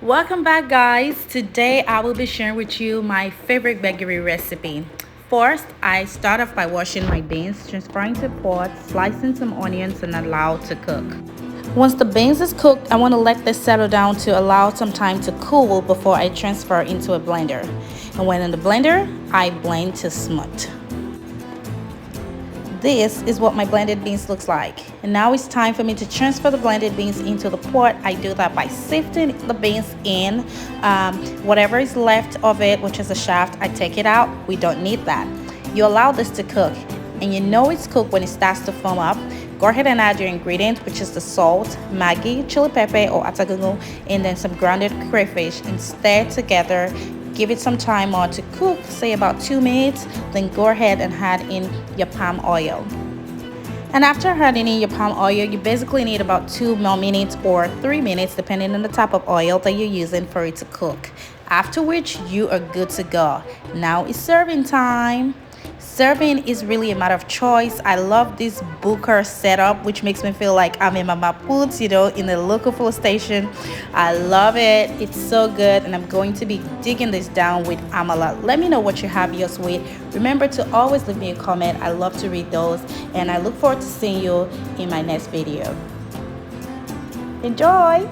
Welcome back, guys. Today I will be sharing with you my favorite Gbegiri recipe. First, I start off by washing my beans, transferring to pot, slicing some onions and allow to cook. Once the beans is cooked, I want to let this settle down to allow some time to cool before I transfer into a blender. And when in the blender, I blend to smooth. This is what my blended beans looks like. And now it's time for me to transfer the blended beans into the pot. I do that by sifting the beans in. Whatever is left of it, which is the shaft, I take it out. We don't need that. You allow this to cook, and you know it's cooked when it starts to foam up. Go ahead and add your ingredient, which is the salt, Maggie, chili pepper or atagungun, and then some grounded crayfish, and stir together. Give it some time more to cook, say about 2 minutes. Then go ahead and add in your palm oil. And after adding in your palm oil, you basically need about 2 more minutes or 3 minutes, depending on the type of oil that you're using for it to cook. After which, you are good to go. Now it's serving time. Serving is really a matter of choice. I love this booker setup, which makes me feel like I'm in Mama Puts, in the local food station. I love it. It's so good, and I'm going to be digging this down with amala. Let me know what you have yours with. Remember to always leave me a comment. I love to read those, and I look forward to seeing you in my next video. Enjoy!